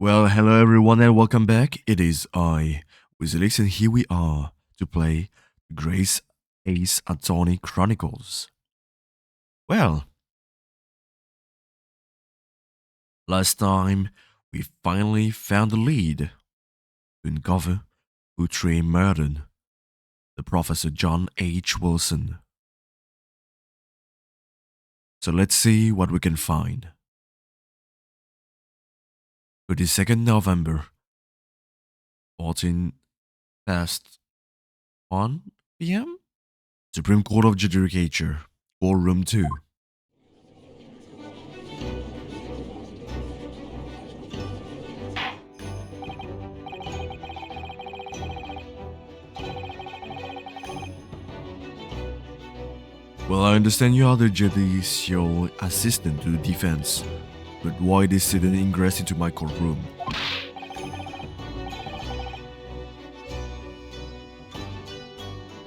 Well, hello everyone and welcome back. It is I, Wizardix, and here we are to play Grace Ace Attorney Chronicles. Well, last time we finally found the lead to uncover who Trey murdered, the Professor John H. Wilson. So let's see what we can find. 22nd November, 14 past 1 p.m. Supreme Court of Judicature, Courtroom 2. Well, I understand you are the judicial assistant to the defense, but why this sudden ingress into my courtroom?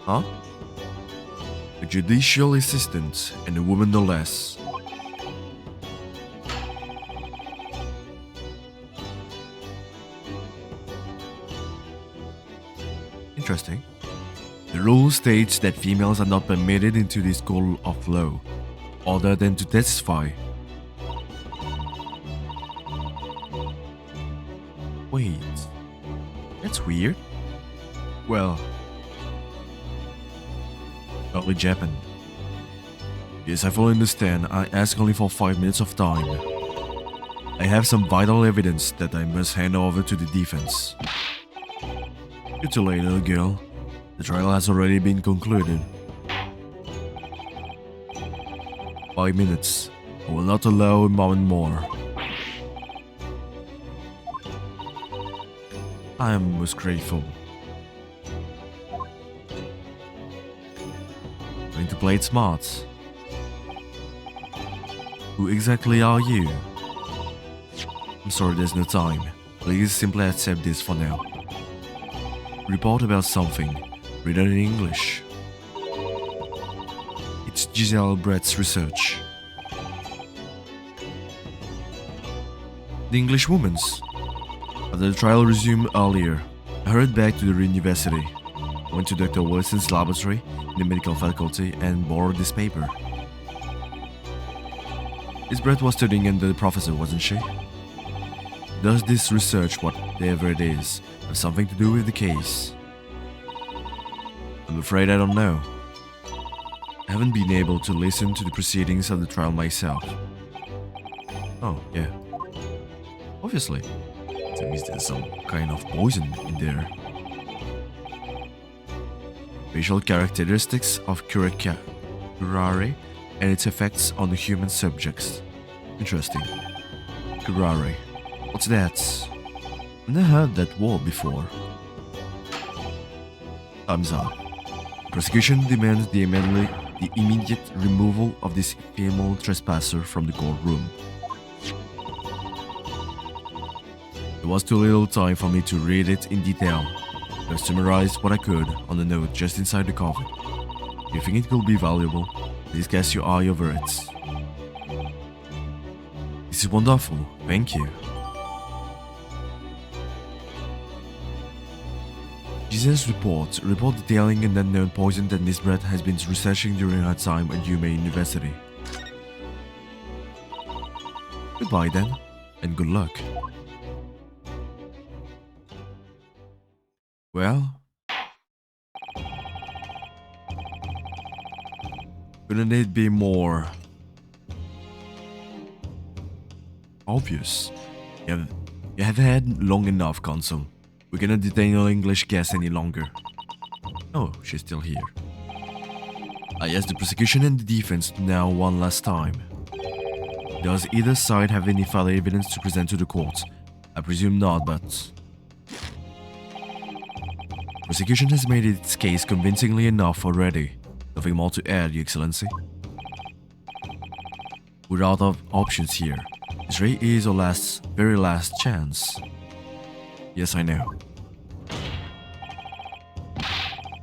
Huh? A judicial assistant and a woman no less. Interesting. The rule states that females are not permitted into this school of law, other than to testify. Wait, that's weird. Well, early Japan. Yes, I fully understand. I ask only for 5 minutes of time. I have some vital evidence that I must hand over to the defense. You're too late, little girl. The trial has already been concluded. 5 minutes. I will not allow a moment more. I am most grateful. Going to play it smart. Who exactly are you? I'm sorry, there's no time. Please simply accept this for now. Report about something, written in English. It's Giselle Brett's research. The English woman's. After the trial resumed earlier, I hurried back to the university. I went to Dr. Wilson's laboratory in the medical faculty and borrowed this paper. Miss Brett was studying under the professor, wasn't she? Does this research, whatever it is, have something to do with the case? I'm afraid I don't know. I haven't been able to listen to the proceedings of the trial myself. Oh, yeah. Obviously. That means there's some kind of poison in there. Facial characteristics of curare and its effects on the human subjects. Interesting. Curare. What's that? I've never heard that word before. Time's up. Prosecution demands the immediate removal of this female trespasser from the courtroom. There was too little time for me to read it in detail. I summarized what I could on the note just inside the cover. If you think it could be valuable, please cast your eye over it. This is wonderful, thank you. Giselle's report detailing an unknown poison that Miss Brett has been researching during her time at UMA University. Goodbye then, and good luck. Well, couldn't it be more obvious? You have had long enough, Consul. We cannot detain your English guest any longer. Oh, she's still here. I asked the prosecution and the defense now one last time. Does either side have any further evidence to present to the court? I presume not, but... Prosecution has made its case convincingly enough already. Nothing more to add, Your Excellency. We're out of options here. This really is our very last chance. Yes, I know.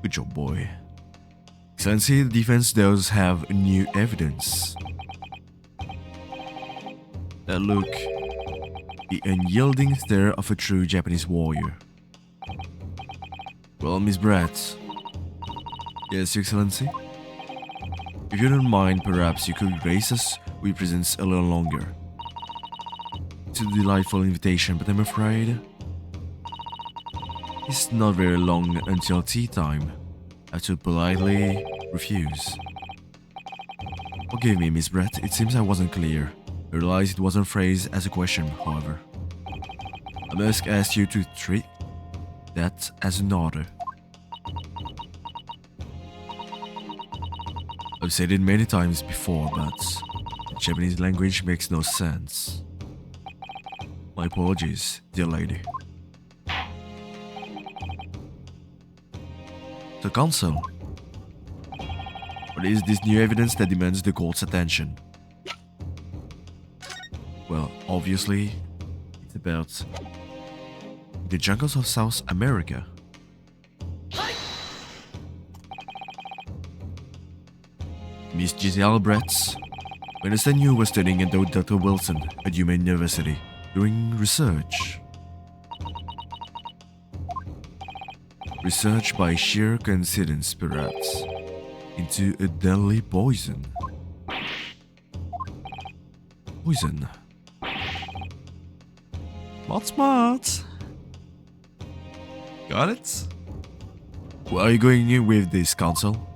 Good job, boy. Excellency, the defense does have new evidence. That look The unyielding stare of a true Japanese warrior. Well, Miss Brett. Yes, Your Excellency? If you don't mind, perhaps you could grace us with presence a little longer. It's a delightful invitation, but I'm afraid it's not very long until tea time. I have to politely refuse. Forgive me, Miss Brett, it seems I wasn't clear. I realize it wasn't phrased as a question, however. I must ask you to treat that as an order. I've said it many times before, but the Japanese language makes no sense. My apologies, dear lady. So, Counsel, what is this new evidence that demands the court's attention? Well, obviously, it's about the jungles of South America. Miss Giselle Bretz, we understand you were studying under Dr. Wilson at Yuma University doing research. Research by sheer coincidence, perhaps, into a deadly poison. Poison. Smart. Got it? Where are you going with this, Counsel?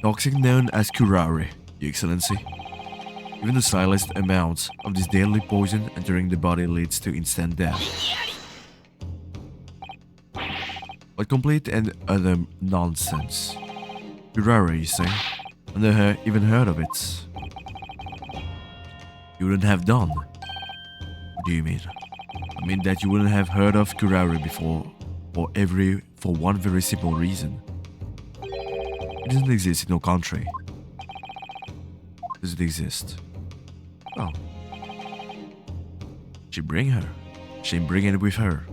Toxic known as curare, Your Excellency. Even the slightest amount of this deadly poison entering the body leads to instant death. What complete and utter nonsense. Curare, you say? I never even heard of it. You wouldn't have done? What do you mean? I mean that you wouldn't have heard of curare before, for one very simple reason. It doesn't exist in no country. Does it exist? Oh. She bring it with her.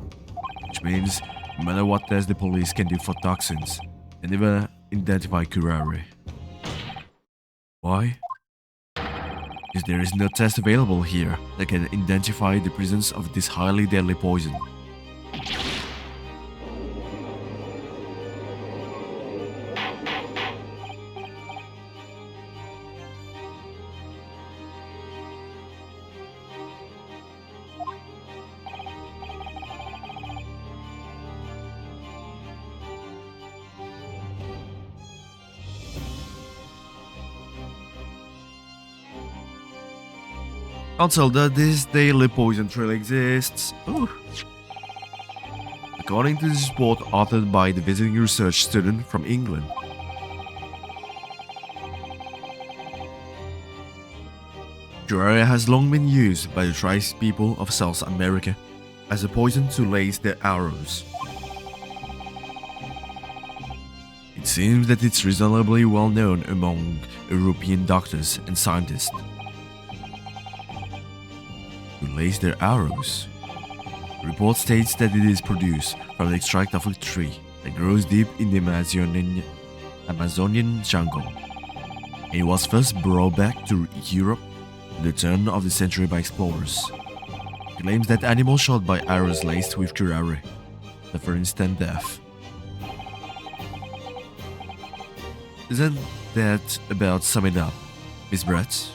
Which means no matter what test the police can do for toxins, they never identify curare. Why? Because there is no test available here that can identify the presence of this highly deadly poison. Counsel, that this deadly poison truly exists. Ooh. According to this report authored by the visiting research student from England, curare has long been used by the tribes people of South America as a poison to lace their arrows. It seems that it's reasonably well known among European doctors and scientists. To lace their arrows. The report states that it is produced from the extract of a tree that grows deep in the Amazonian jungle. It was first brought back to Europe at the turn of the century by explorers. It claims that animals shot by arrows laced with curare suffer instant death. Isn't that about sum it up, Miss Brett?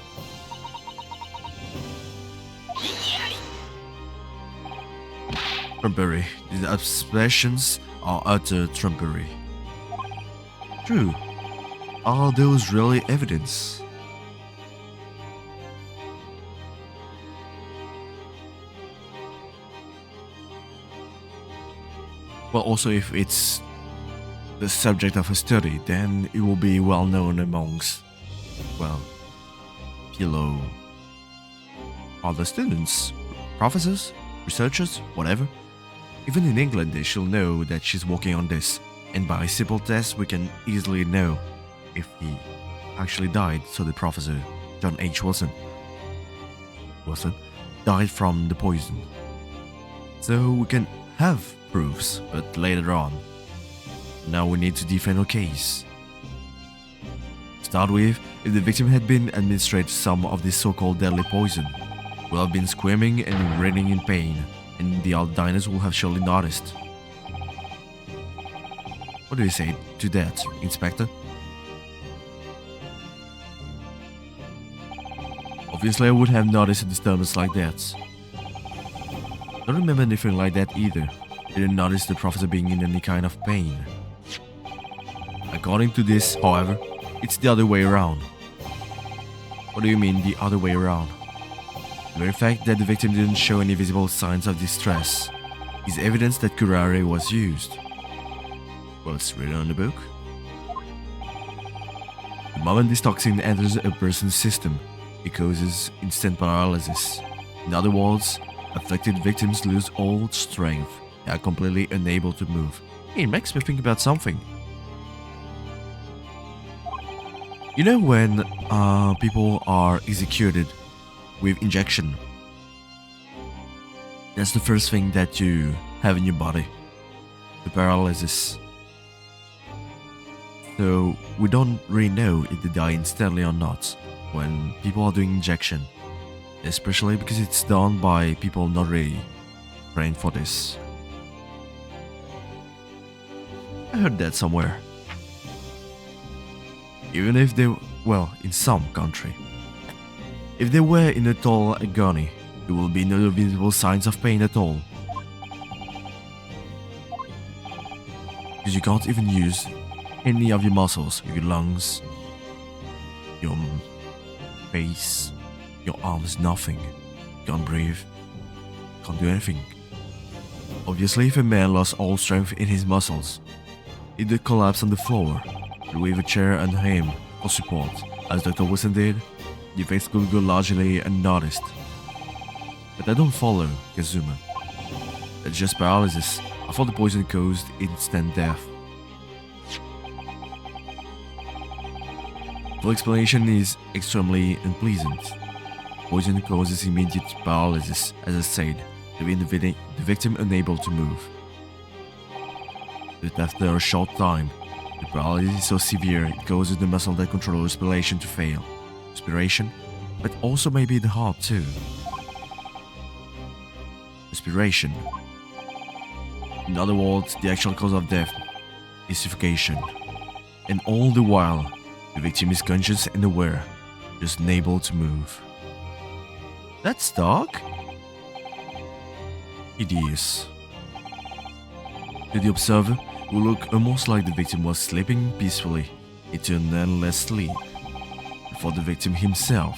Trumpery. These expressions are utter trumpery. True. Are those really evidence? Well, also if it's the subject of a study, then it will be well known amongst, well, fellow other students, professors, researchers, whatever. Even in England, they shall know that she's working on this, and by a simple test, we can easily know if he actually died. So the professor, John H. Wilson, died from the poison. So we can have proofs, but later on. Now we need to defend our case. To start with, if the victim had been administered some of this so-called deadly poison, will have been screaming and writhing in pain, and the other diners will have surely noticed. What do you say to that, Inspector? Obviously, I would have noticed a disturbance like that. Don't remember anything like that either. Didn't notice the professor being in any kind of pain. According to this, however, it's the other way around. What do you mean, the other way around? The very fact that the victim didn't show any visible signs of distress is evidence that curare was used. Well, it's written on the book. The moment this toxin enters a person's system, it causes instant paralysis. In other words, afflicted victims lose all strength. They are completely unable to move. It makes me think about something. You know when people are executed with injection? That's the first thing that you have in your body. The paralysis. So we don't really know if they die instantly or not when people are doing injection. Especially because it's done by people not really trained for this. I heard that somewhere. Even if they, well, in some country. If they were in a total agony, there will be no visible signs of pain at all. Because you can't even use any of your muscles, your lungs, your face, your arms, nothing. You can't breathe, can't do anything. Obviously, if a man lost all strength in his muscles, he would collapse on the floor, and with a chair under him for support, as Dr. Wilson did. The effects could go largely unnoticed. But I don't follow, Kazuma. That's just paralysis. I thought the poison caused instant death. The explanation is extremely unpleasant. Poison causes immediate paralysis, as I said, leaving the victim unable to move. But after a short time, the paralysis is so severe it causes the muscle that controls respiration to fail. Respiration, but also maybe the heart too. Respiration. In other words, the actual cause of death is suffocation. And all the while, the victim is conscious and aware, just unable to move. That's dark. It is. To the observer, it will look almost like the victim was sleeping peacefully into an endless sleep. For the victim himself,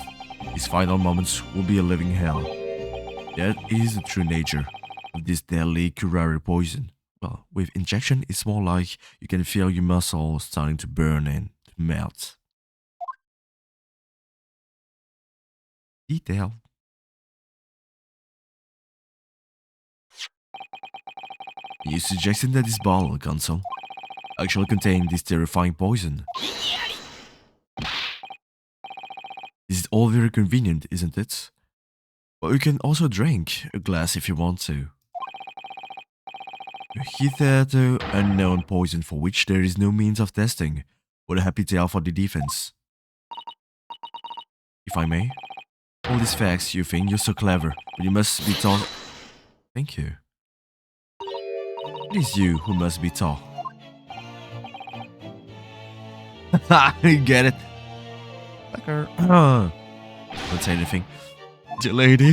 his final moments will be a living hell. That is the true nature of this deadly curare poison. Well, with injection, it's more like you can feel your muscles starting to burn and melt. Detail. You suggesting that this bottle console actually contained this terrifying poison. This is all very convenient, isn't it? But you can also drink a glass if you want to. A hitherto unknown poison for which there is no means of testing. What a happy tale for the defense. If I may, all these facts you think you're so clever, but you must be taught. Thank you. It is you who must be taught. Get it? Fucker. Don't say anything. Dear lady.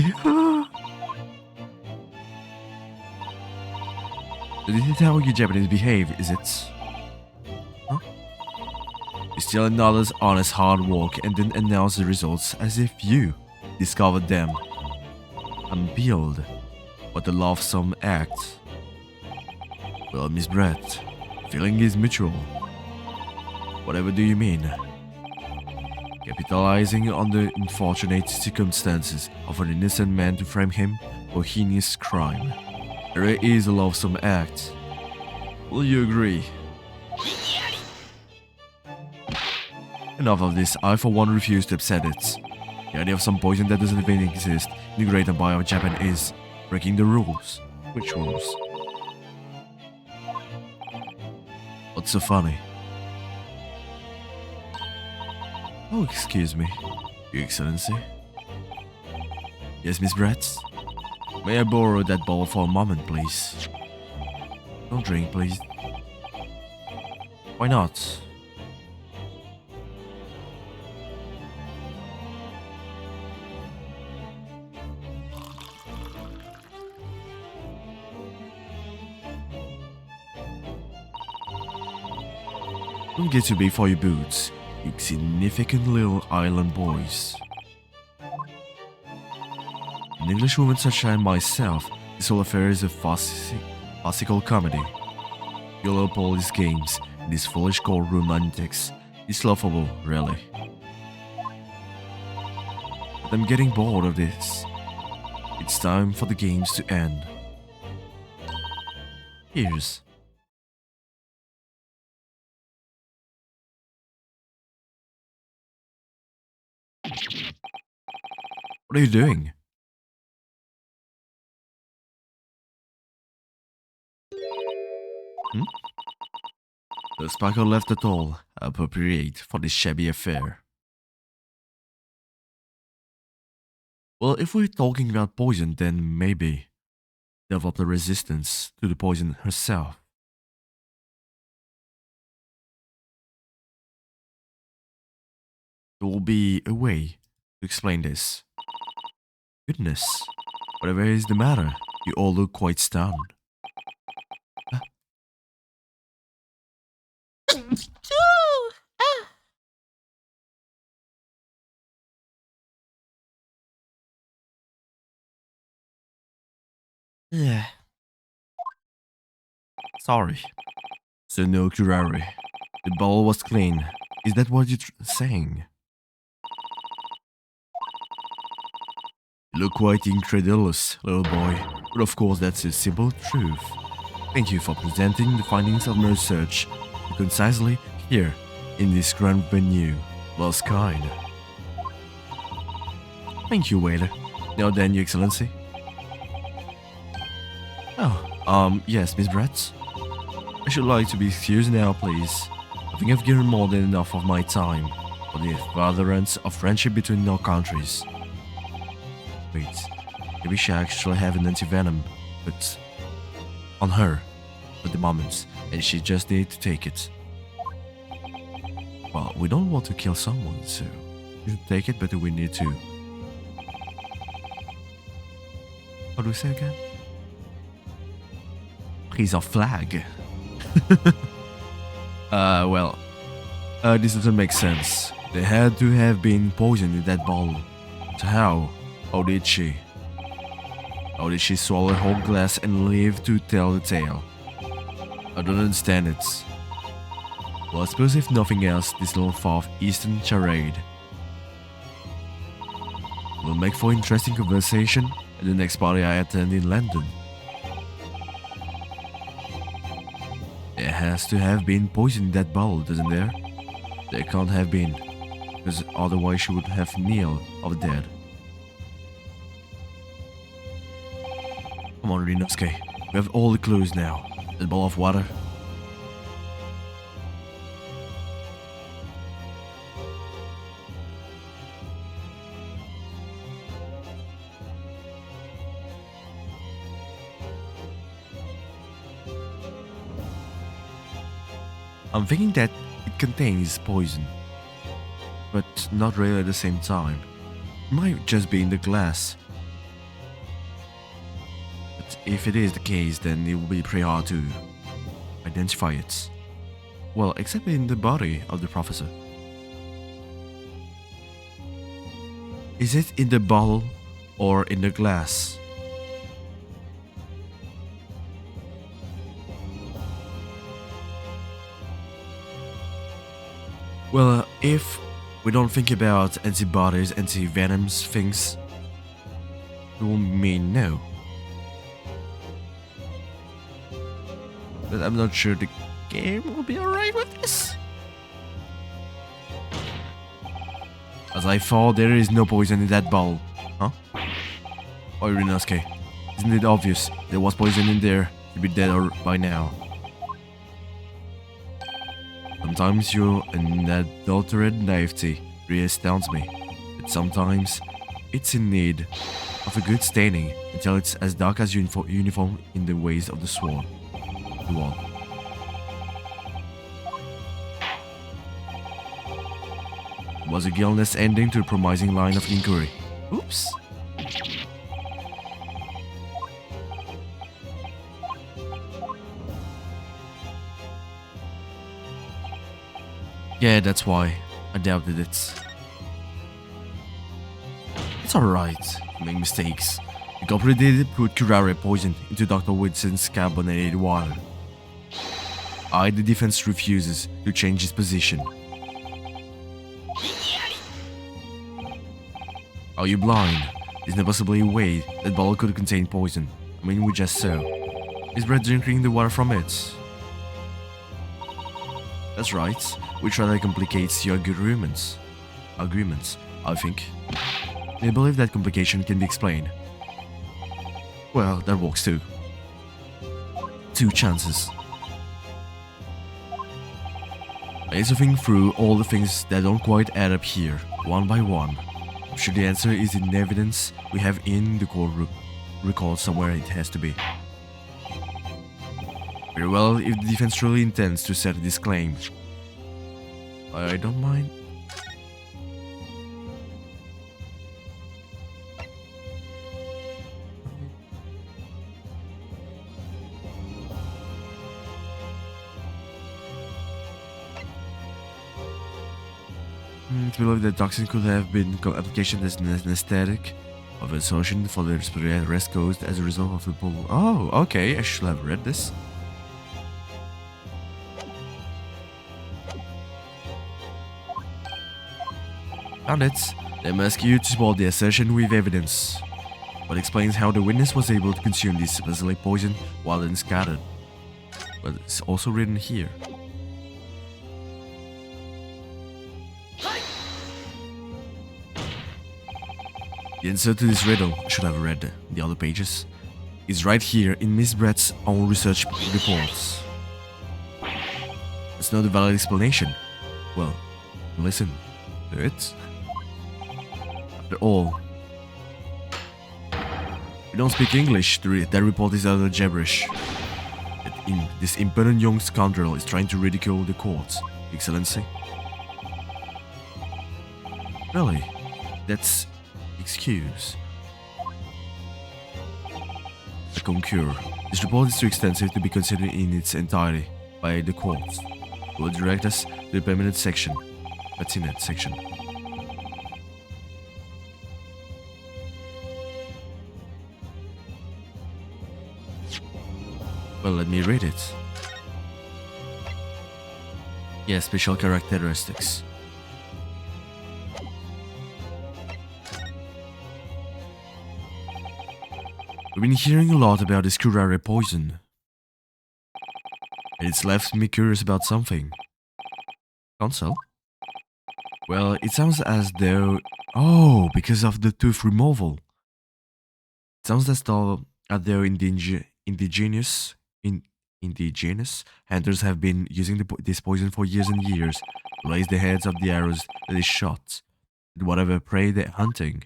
This is how you Japanese behave, is it? Huh? You steal another's honest hard work and then announce the results as if you discovered them. Unpeeled. What a loathsome act. Well, Miss Brett, feeling is mutual. Whatever do you mean? Capitalizing on the unfortunate circumstances of an innocent man to frame him for heinous crime. There is a loathsome act. Will you agree? Enough of this, I for one refuse to accept it. The idea of some poison that doesn't even exist in the great empire of Japan is breaking the rules. Which rules? What's so funny? Oh, excuse me, Your Excellency. Yes, Miss Bratz? May I borrow that ball for a moment, please? Don't drink, please. Why not? Don't get too big for your boots, you significant little island boys. An Englishwoman such as myself, this whole affair is a farcical comedy. Your little police games and these foolish courtroom antics is laughable, really. But I'm getting bored of this. It's time for the games to end. Here's. What are you doing? Hmm? The sparkle left at all appropriate for this shabby affair. Well, if we're talking about poison, then maybe develop a resistance to the poison herself. There will be a way to explain this. Goodness, whatever is the matter, you all look quite stunned. Huh? Yeah. Sorry. So no curare. The bowl was clean. Is that what you're saying? You look quite incredulous, little boy. But of course that's a simple truth. Thank you for presenting the findings of my research concisely here in this grand venue. Most kind. Thank you, waiter. Now then, Your Excellency. Oh, yes, Miss Bratz. I should like to be excused now, please. I think I've given more than enough of my time for the furtherance of friendship between our countries. Wait, maybe she actually have an anti-venom, but on her at the moment, and she just need to take it. Well, we don't want to kill someone, so we should take it, but we need to. What do we say again? Prise en flag. This doesn't make sense. They had to have been poisoned in that bottle. So how? How did she? How did she swallow a whole glass and live to tell the tale? I don't understand it. Well, I suppose if nothing else, this little Far Eastern charade will make for interesting conversation at the next party I attend in London. There has to have been poison in that bottle, doesn't there? There can't have been, because otherwise she would have kneel over dead. Come on, Rinosuke. We have all the clues now. That bottle of water. I'm thinking that it contains poison, but not really at the same time. It might just be in the glass. But if it is the case, then it will be pretty hard to identify it. Well, except in the body of the professor. Is it in the bottle or in the glass? Well, if we don't think about antibodies, anti-venoms things, it will mean no. But I'm not sure the game will be alright with this. As I thought, there is no poison in that bottle. Huh? Oh, Rinosuke, isn't it obvious there was poison in there? You'd be dead or by now. Sometimes your unadulterated naivety really astounds me, but sometimes it's in need of a good staining until it's as dark as uniform in the ways of the swan. The wall. It was a guileless ending to a promising line of inquiry. Oops. Yeah, that's why. I doubted it. It's alright. You make mistakes. The culprit did put curare poison into Dr. Whitson's carbonated water. The defense refuses to change his position. Are you blind? There's no possibly a way that bottle could contain poison. I mean, we just saw. Is Brett drinking the water from it? That's right, which rather complicates your arguments, I think. They believe that complication can be explained. Well, that works too. 2 chances. I need to think through all the things that don't quite add up here, one by one. I'm sure the answer is in evidence we have in the court record somewhere. It has to be. Very well, if the defense truly intends to set this claim. I don't mind. It's believed that toxin could have been application as an anesthetic of a solution for the rest caused as a result of the pull. Oh, okay, I should have read this. Found it. They ask you to support the assertion with evidence. What explains how the witness was able to consume this supposedly poison while unscattered. But it's also written here. The answer to this riddle, I should have read the other pages, is right here in Miss Brett's own research reports. It's not a valid explanation. Well, listen to it. After all, we don't speak English. That report is utter gibberish. This impudent young scoundrel is trying to ridicule the court, Excellency. Really? That's excuse. I concur. This report is too extensive to be considered in its entirety by the court. It will direct us to the pertinent section. Well, let me read it. Yes, special characteristics. We've been hearing a lot about this curare poison. And it's left me curious about something. Console? Well, it sounds as though... Oh, because of the tooth removal. It sounds as though indigenous hunters have been using this poison for years and years to raise the heads of the arrows that is shot at whatever prey they're hunting.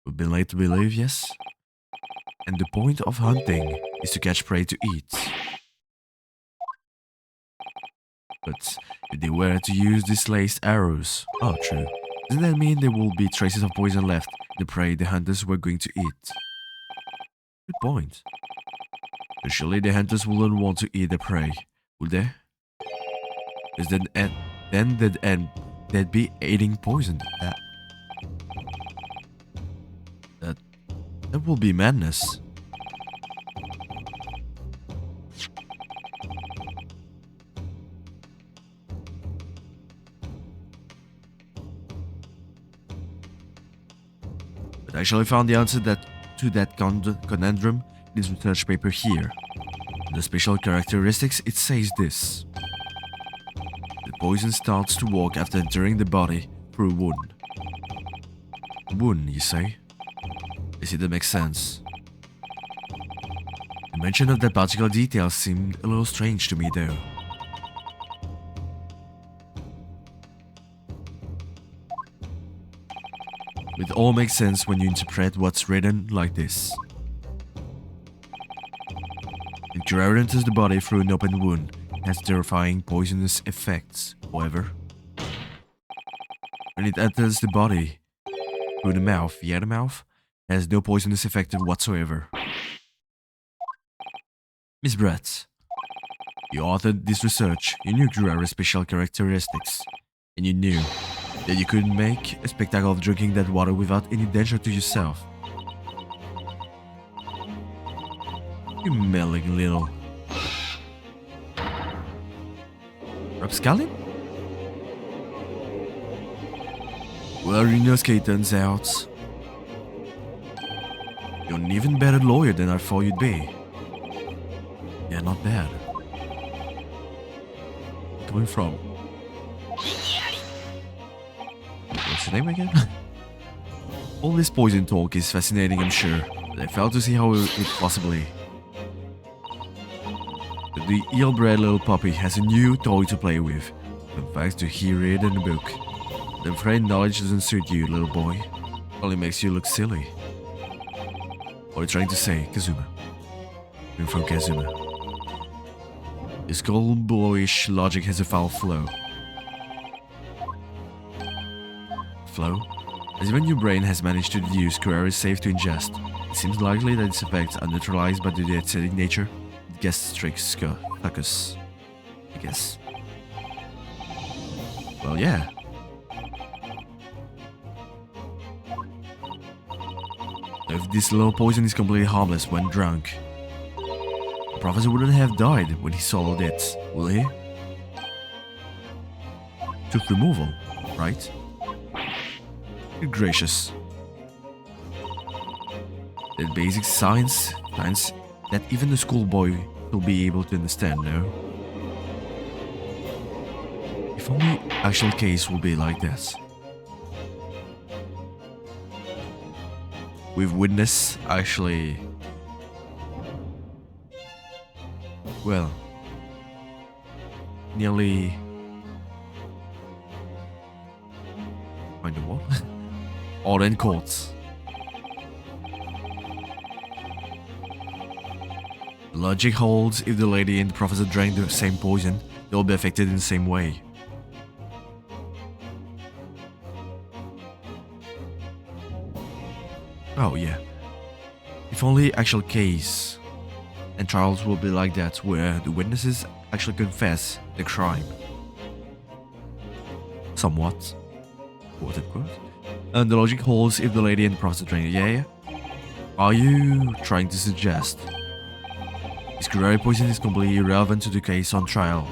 We've been led to believe, yes? And the point of hunting is to catch prey to eat. But if they were to use these laced arrows, oh true, doesn't that mean there will be traces of poison left in the prey the hunters were going to eat? Good point. But surely the hunters wouldn't want to eat the prey, would they? Because then they'd be eating poison. That will be madness. But I actually found the answer to that conundrum in this research paper here. In the special characteristics, it says this. The poison starts to walk after entering the body through a wound. Wound, you say? I see, that makes sense. The mention of that particular detail seemed a little strange to me though. It all makes sense when you interpret what's written like this. When Curare enters the body through an open wound, it has terrifying poisonous effects. However, when it enters the body through the mouth, via the mouth, it has no poisonous effect whatsoever. Miss Brett, you authored this research. You knew Curare's special characteristics, and you knew that you couldn't make a spectacle of drinking that water without any danger to yourself. You meddling little rapscallion? Well, Rinosuke, turns out you're an even better lawyer than I thought you'd be. Yeah, not bad. Coming from? What's your name again? All this poison talk is fascinating, I'm sure, but I fail to see how it possibly. But the ill-bred little puppy has a new toy to play with, and thanks to hear it in the book. I'm afraid knowledge doesn't suit you, little boy. It only makes you look silly. What are you trying to say, Kazuma? You're from Kazuma. His schoolboyish logic has a foul flow. Flow? As even your brain has managed to deduce Curare is safe to ingest, it seems likely that its effects are neutralized by the acidic nature of the gastric succus. I guess. Well, yeah. If this little poison is completely harmless when drunk, the professor wouldn't have died when he swallowed it, will he? Tooth removal, right? Good gracious. That basic science that even a schoolboy will be able to understand, no? If only actual case will be like this. With witness actually, well, nearly find the what? Or in courts. Logic holds if the lady and the professor drank the same poison, they'll be affected in the same way. Oh yeah. If only actual case and trials will be like that, where the witnesses actually confess the crime. Somewhat. Quote unquote. And the logic holds if the lady and the professor drank it. Yeah? Are you trying to suggest this Curare poison is completely irrelevant to the case on trial?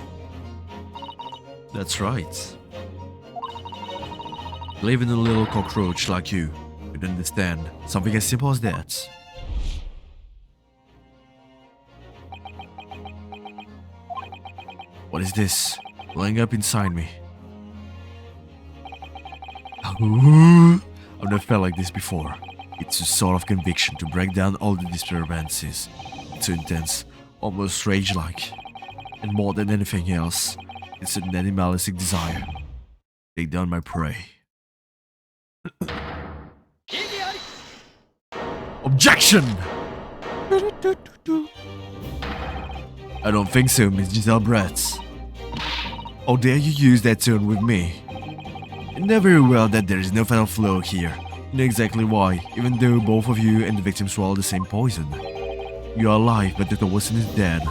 That's right. Leaving a little cockroach like you could understand something as simple as that. What is this welling up inside me? I've never felt like this before. It's a sort of conviction to break down all the disturbances. It's so intense, almost rage-like. And more than anything else, it's an animalistic desire. Take down my prey. Objection! I don't think so, Miss Giselle Bratz. How dare you use that tone with me? You know very well that there is no fatal flaw here. You know exactly why, even though both of you and the victim swallowed the same poison. You are alive, but Dr. Watson is dead.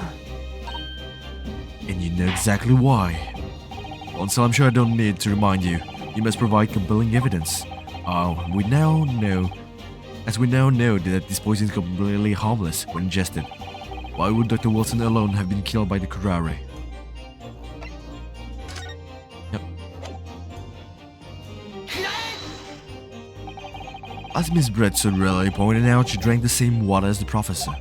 And you know exactly why. Also, I'm sure I don't need to remind you. You must provide compelling evidence. As we now know that this poison is completely harmless when ingested. Why would Dr. Watson alone have been killed by the Curare? Yep. As Miss Brett so readily pointed out, she drank the same water as the professor.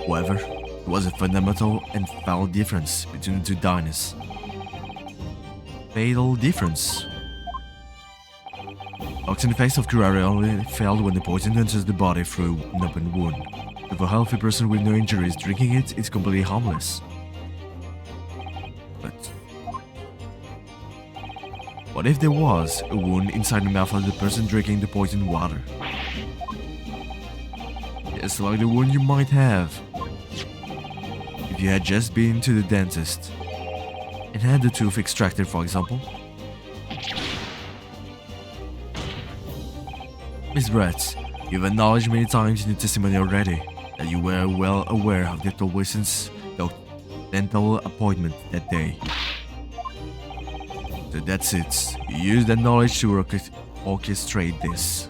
However, there was a fundamental and fatal difference between the two diners. Fatal difference. Toxin effects of Curare only failed when the poison enters the body through an open wound. If a healthy person with no injuries drinking it, it's completely harmless. But What if there was a wound inside the mouth of the person drinking the poisoned water? Just like the wound you might have if you had just been to the dentist and had the tooth extracted, for example. Miss Brett, you've acknowledged many times in your testimony already that you were well aware of Dr. Wilson's dental appointment that day. So that's it. You used that knowledge to orchestrate this.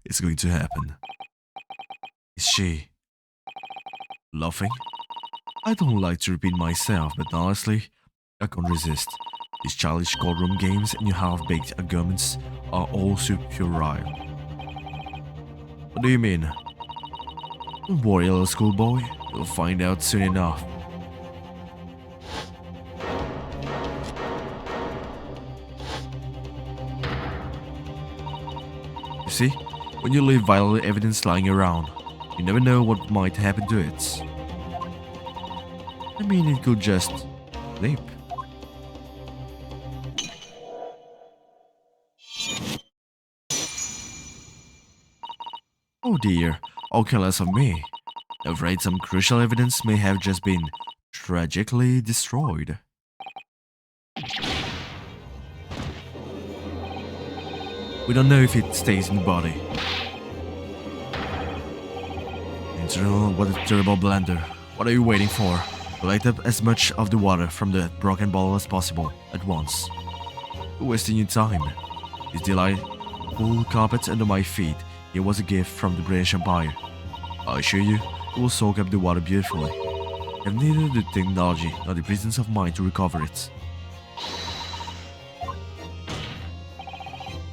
It's going to happen. Is she laughing? I don't like to repeat myself, but honestly, I can't resist. These childish courtroom games and your half-baked arguments are all super puerile. What do you mean? Don't worry, little schoolboy. You'll find out soon enough. You see, when you leave vital evidence lying around, you never know what might happen to it. I mean, it could just sleep. Oh dear, all careless of me. I'm afraid some crucial evidence may have just been tragically destroyed. We don't know if it stays in the body. Internal, what a terrible blunder. What are you waiting for? Collect up as much of the water from the broken bottle as possible at once. You're wasting your time. This delightful carpet under my feet here was a gift from the British Empire. I assure you, it will soak up the water beautifully. I have neither the technology nor the presence of mind to recover it.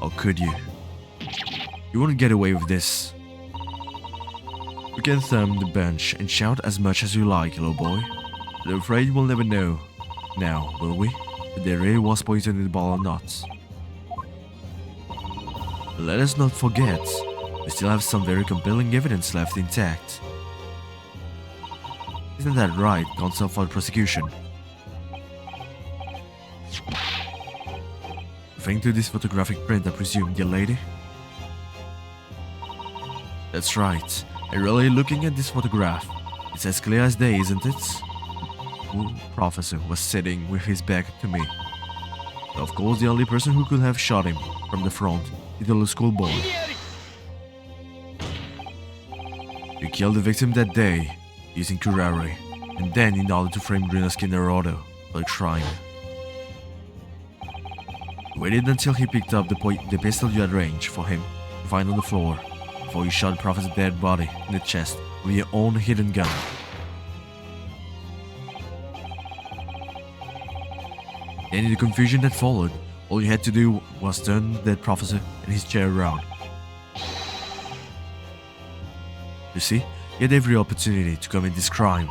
Or could you? You won't get away with this. You can thumb the bench and shout as much as you like, little boy. But I'm afraid we'll never know. Now, will we? If there really was poison in the bottle or not. Let us not forget, we still have some very compelling evidence left intact. Isn't that right, counsel for the prosecution? Referring to this photographic print, I presume, dear lady? That's right. I'm really looking at this photograph. It's as clear as day, isn't it? The professor was sitting with his back to me. Of course, the only person who could have shot him from the front is the little schoolboy. You killed the victim that day, using curare, and then in order to frame Bruno Skinnerotto for the crime. You waited until he picked up the pistol you had arranged for him to find on the floor, before you shot the Professor's dead body in the chest with your own hidden gun. Then in the confusion that followed, all you had to do was turn the dead Professor and his chair around. You see, you had every opportunity to commit this crime.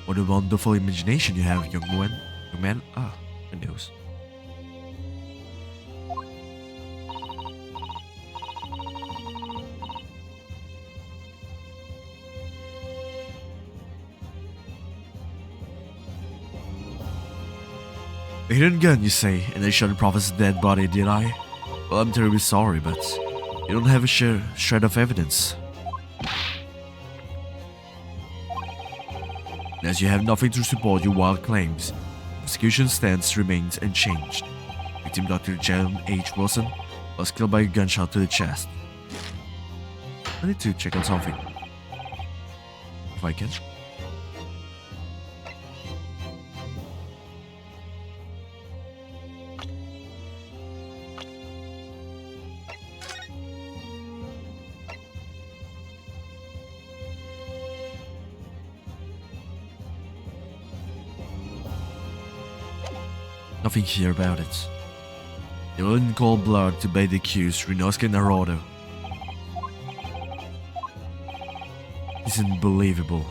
What a wonderful imagination you have, young man. Ah, my nose. A hidden gun, you say, and I shot the Professor's dead body, did I? Well, I'm terribly sorry, but you don't have a shred of evidence. And as you have nothing to support your wild claims, the prosecution's stance remains unchanged. Victim Dr. John H. Wilson was killed by a gunshot to the chest. I need to check on something. If I can. Nothing here about it. They will in cold blood to bait the accused Rinosuke Naruto. This is unbelievable.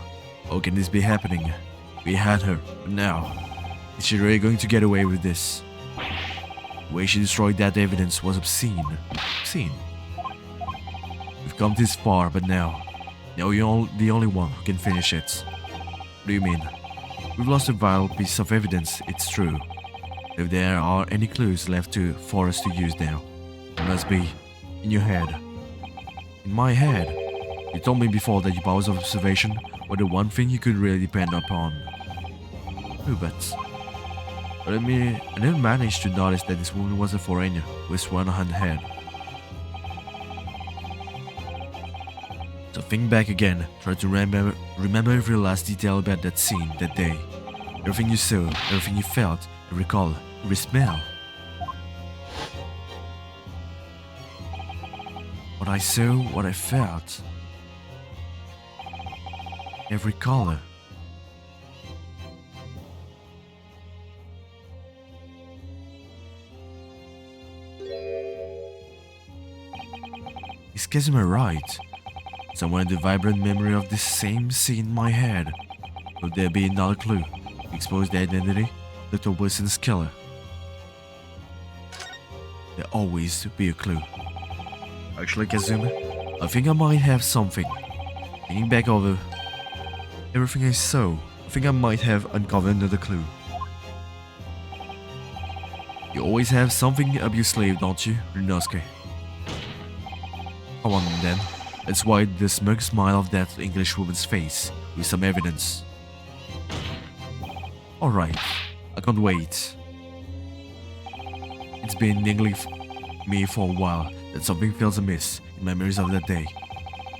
How can this be happening? We had her, but now, is she really going to get away with this? The way she destroyed that evidence was obscene. Obscene. We've come this far, but now you're the only one who can finish it. What do you mean? We've lost a vital piece of evidence, it's true. If there are any clues left for us to use now, it must be in your head. In my head? You told me before that your powers of observation were the one thing you could really depend upon. True, but I didn't manage to notice that this woman was a foreigner with one hand head. So think back again, try to remember every last detail about that scene, that day. Everything you saw, everything you felt, every color, every smell. What I saw, what I felt. Every color. Is Kazuma right? Somewhere in the vibrant memory of this same scene in my head, will there be another clue to expose the identity of Dr. Wilson's killer? There'll always be a clue. Actually, Kazuma, I think I might have something. Thinking back over everything I saw, I think I might have uncovered another clue. You always have something up your sleeve, don't you, Ryunosuke? Come on then, let's wipe the smug smile of that English woman's face with some evidence. Alright, I can't wait. It's been niggling me for a while that something feels amiss in memories of that day.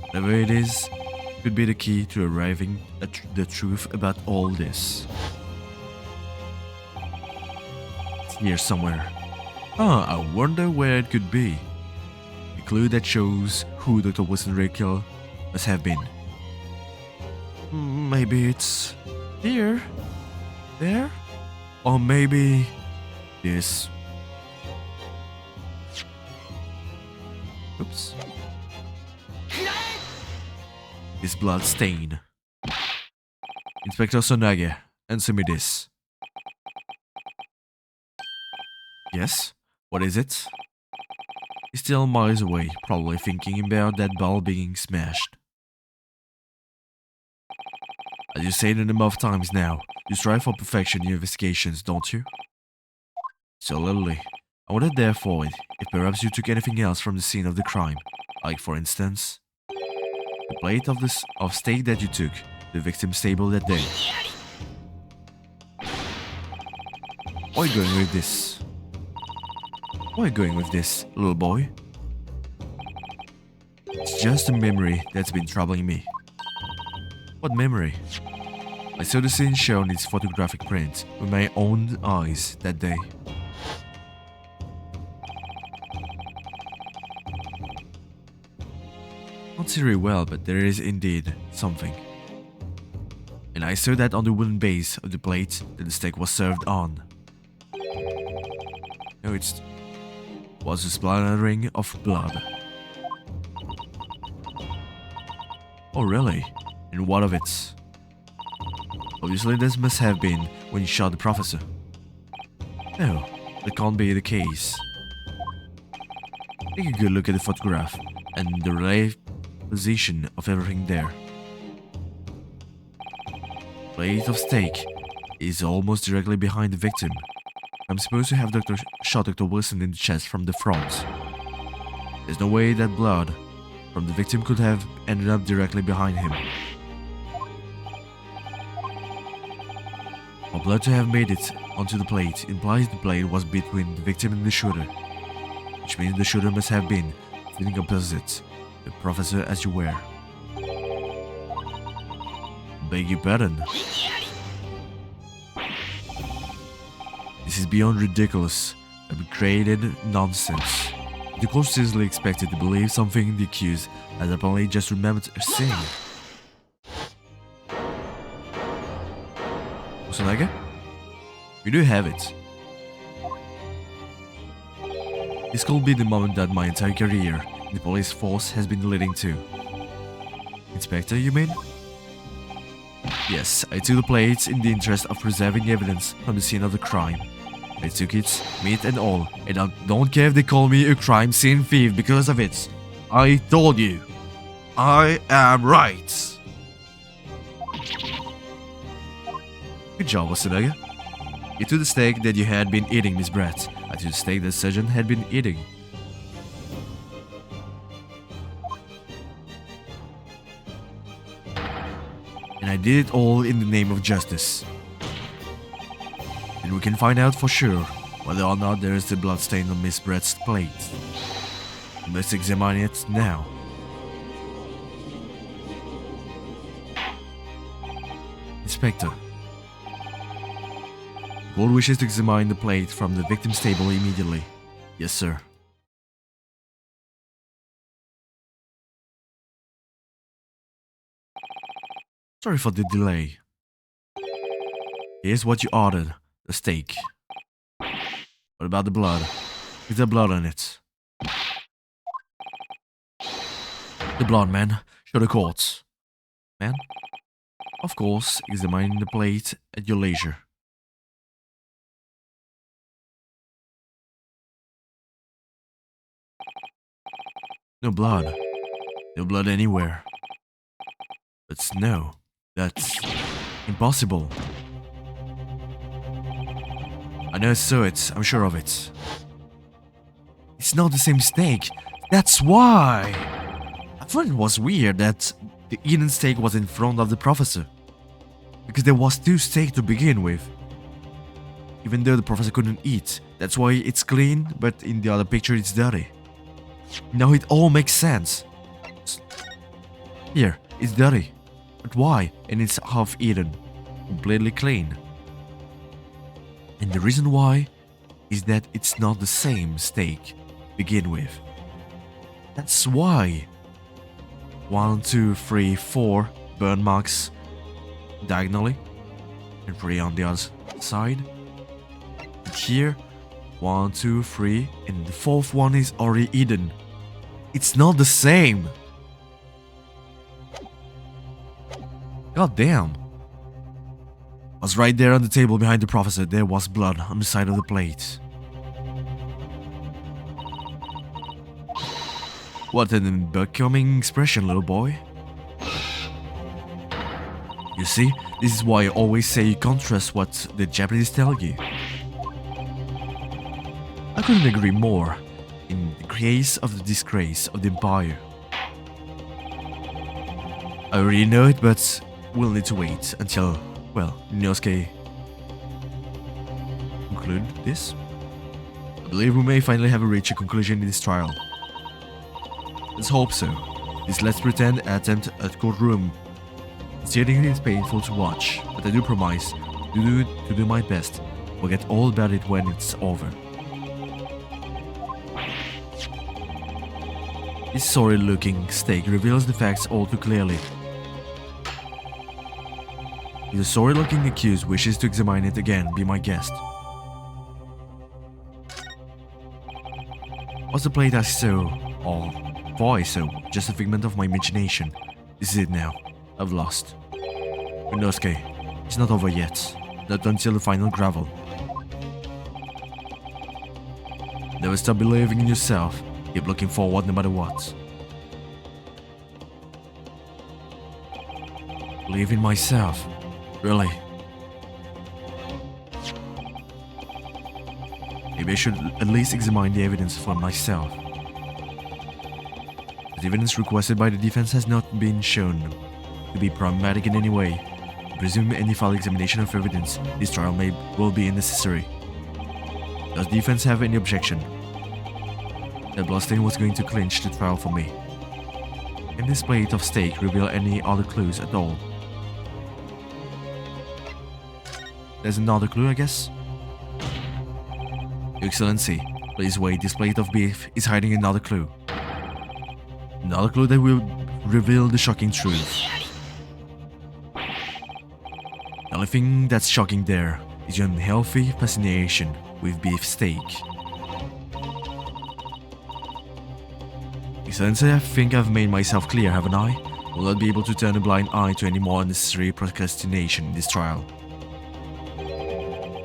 Whatever it is, could be the key to arriving at the truth about all this. It's here somewhere. I wonder where it could be. A clue that shows who Dr. Wilson Raykill must have been. Maybe it's here, there, or maybe this. Oops. This blood stain. Inspector Sonage, answer me this. Yes? What is it? He's still miles away, probably thinking about that ball being smashed. As you say it a number of times now, you strive for perfection in your investigations, don't you? So Lily, I wonder therefore if perhaps you took anything else from the scene of the crime, like for instance, the plate of steak that you took to the victim's table that day. Where are you going with this? Where are you going with this, little boy? It's just a memory that's been troubling me. What memory? I saw the scene shown in its photographic print with my own eyes that day. Not very well, but there is indeed something. And I saw that on the wooden base of the plate that the steak was served on. No, it was a splattering of blood. Oh really? And what of it? Obviously this must have been when you shot the professor. No, that can't be the case. Take a good look at the photograph and the relative position of everything there. Plate of steak is almost directly behind the victim. I'm supposed to have shot Dr. Wilson in the chest from the front. There's no way that blood from the victim could have ended up directly behind him. For blood to have made it onto the plate implies the blade was between the victim and the shooter, which means the shooter must have been sitting opposite the professor as you were. Beg your pardon. This is beyond ridiculous and created nonsense. The court is easily expected to believe something the accused has apparently just remembered saying. Kusanagi? You do have it. This could be the moment that my entire career in the police force has been leading to. Inspector, you mean? Yes, I took the plate in the interest of preserving evidence from the scene of the crime. I took it, meat and all, and I don't care if they call me a crime scene thief because of it. I told you. I am right. Good job, Wasanaga. You took the steak that you had been eating, Miss Brett. I took the steak the surgeon had been eating. And I did it all in the name of justice. And we can find out for sure whether or not there is a blood stain on Miss Brett's plate. Let's examine it now. Inspector. Court wishes to examine the plate from the victim's table immediately. Yes, sir. Sorry for the delay. Here's what you ordered. The steak. What about the blood? Is there blood on it? The blood, man. Show the court. Man? Of course, examine the plate at your leisure. No blood. No blood anywhere. But no, that's impossible. I know I saw it, I'm sure of it. It's not the same steak. That's why. I thought it was weird that the eaten steak was in front of the professor. Because there was two steaks to begin with. Even though the professor couldn't eat. That's why it's clean, but in the other picture it's dirty. Now it all makes sense. Here, it's dirty. But why? And it's half eaten. Completely clean. And the reason why is that it's not the same steak to begin with. That's why. 1, 2, 3, 4 burn marks diagonally and 3 on the other side. And here, 1, 2, 3, and the fourth one is already eaten. It's not the same. God damn. I was right there on the table behind the professor. There was blood on the side of the plate. What an unbecoming expression, little boy. You see, this is why I always say you can't trust what the Japanese tell you. I couldn't agree more. In the case of the disgrace of the Empire. I already know it, but we'll need to wait until, well, Inosuke conclude this. I believe we may finally have reached a conclusion in this trial. Let's hope so. This let's pretend attempt at courtroom. Considering it is painful to watch, but I do promise to do my best. Forget all about it when it's over. This sorry-looking steak reveals the facts all too clearly. If the sorry-looking accused wishes to examine it again, be my guest. Was the plate I saw, or thought I saw, just a figment of my imagination? This is it now. I've lost. Inosuke, it's not over yet. Not until the final gravel. Never stop believing in yourself. Keep looking forward no matter what. Believe in myself. Really. Maybe I should at least examine the evidence for myself. The evidence requested by the defense has not been shown to be problematic in any way. I presume any further examination of evidence this trial will be unnecessary. Does the defense have any objection? That bloodstain was going to clinch the trial for me. Can this plate of steak reveal any other clues at all? There's another clue, I guess? Your Excellency, please wait, this plate of beef is hiding another clue. Another clue that will reveal the shocking truth. The only thing that's shocking there is your unhealthy fascination with beef steak. Excellency, I think I've made myself clear, haven't I? Will not be able to turn a blind eye to any more unnecessary procrastination in this trial.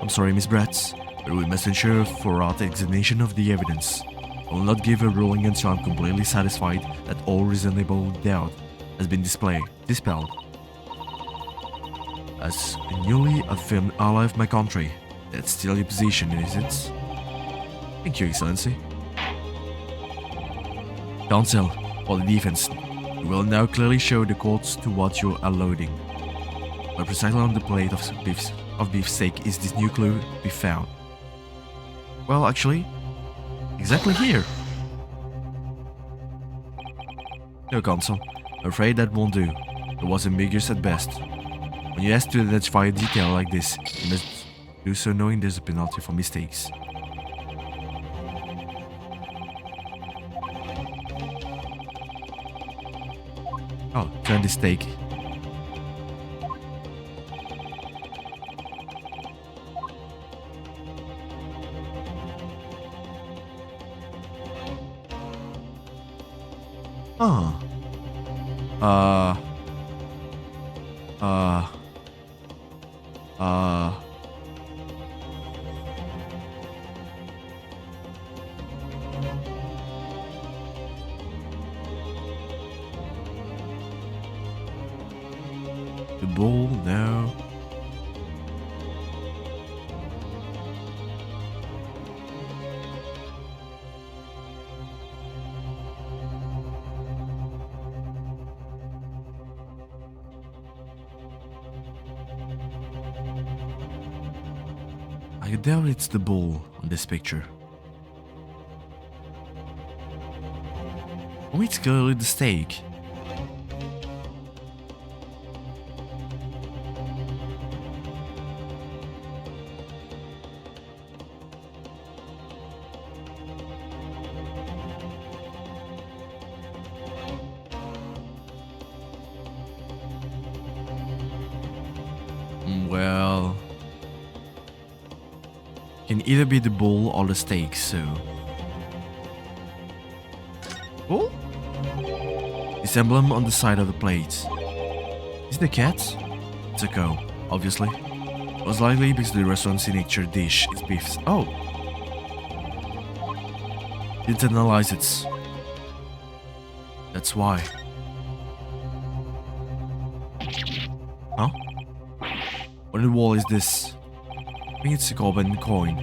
I'm sorry, Miss Brett, but we must ensure thorough examination of the evidence. I will not give a ruling until I'm completely satisfied that all reasonable doubt has been dispelled. As a newly affirmed ally of my country, that's still your position, is it? Thank you, Excellency. Counsel, for the defense, you will now clearly show the courts to what you are loading. Where precisely on the plate of beefsteak is this new clue be found? Well, actually, exactly here. No, Counsel. I'm afraid that won't do. It was ambiguous at best. When you ask to identify a detail like this, you must do so knowing there's a penalty for mistakes. Oh, turn the steak. Oh. Uh. The ball now. I doubt it's the ball on this picture. Oh, it's clearly the steak. Well, can either be the bull or the steak, so... Bull? This emblem on the side of the plate. Is it a cat? It's a cow, obviously. Most likely because the restaurant's signature dish is beef. Oh! Didn't analyze it. That's why. Huh? What in the wall is this? I think it's a Coben coin.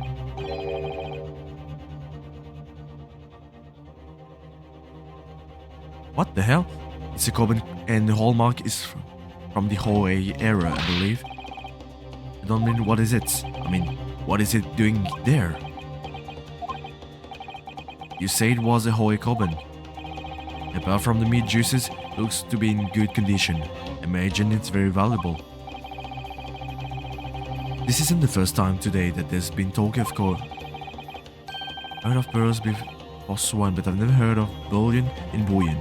What the hell? It's a Coben and the hallmark is from the Hoei era, I believe. I don't mean what is it? I mean, what is it doing there? You say it was a Hoei Coben. Apart from the meat juices, it looks to be in good condition. Imagine it's very valuable. This isn't the first time today that there's been talk of I heard of pearls before swine, but I've never heard of bullion in bullion.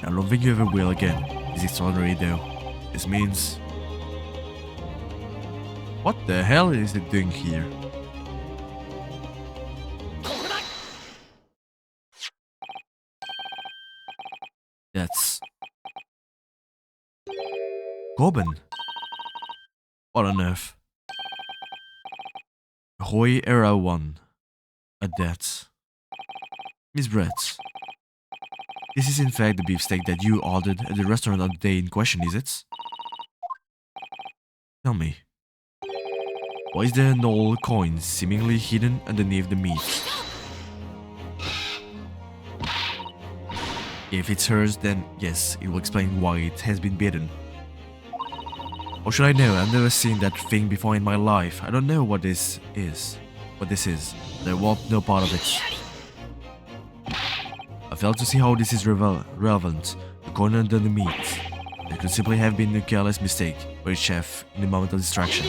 I don't think you ever will again. It's extraordinary though. This means... What the hell is it doing here? That's... Coben. What on earth? Hoy Era 1. At that. Miss Brett. This is in fact the beefsteak that you ordered at the restaurant on the day in question, is it? Tell me. Why is there an old coin seemingly hidden underneath the meat? If it's hers, then yes, it will explain why it has been bidden. Or should I know? I've never seen that thing before in my life. I don't know what this is. But I want no part of it. I failed to see how this is relevant. The coin under the meat. It could simply have been a careless mistake by the chef in the moment of distraction.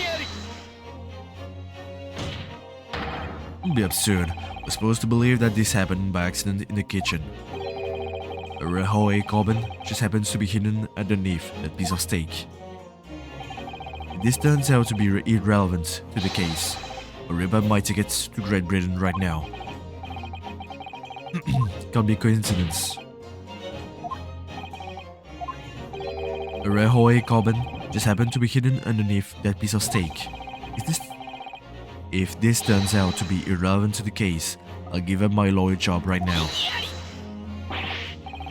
It'd be absurd. We're supposed to believe that this happened by accident in the kitchen. A Rehoe Coben just happens to be hidden underneath that piece of steak. If this turns out to be irrelevant to the case, I'll rebuy my tickets to Great Britain right now. Can't be a coincidence. A Rehoe Coben just happened to be hidden underneath that piece of steak. If this turns out to be irrelevant to the case, I'll give up my lawyer job right now.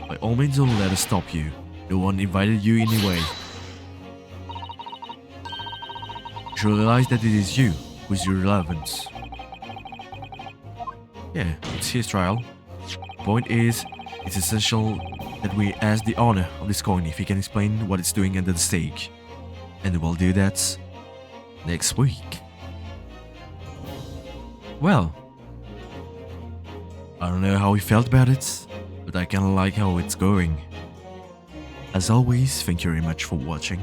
By all means, don't let us stop you. No one invited you anyway. You should realize that it is you who is irrelevant. Yeah, it's his trial. The point is, it's essential that we ask the owner of this coin if he can explain what it's doing under the stake. And we'll do that next week. Well, I don't know how he felt about it, but I kinda like how it's going. As always, thank you very much for watching.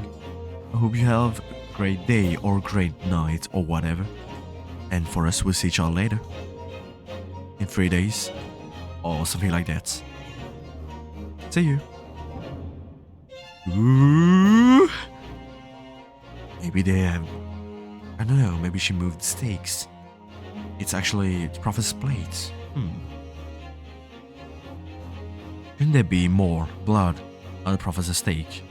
I hope you have a great day or great night or whatever. And for us, we'll see each other later. In 3 days. Or something like that. See you. Ooh. Maybe they have... I don't know, maybe she moved stakes. It's actually the Prophet's plate. Shouldn't there be more blood on the Prophet's stake?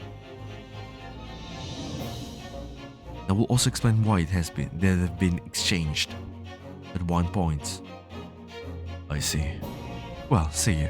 That will also explain why they have been exchanged at one point. I see. Well, see you.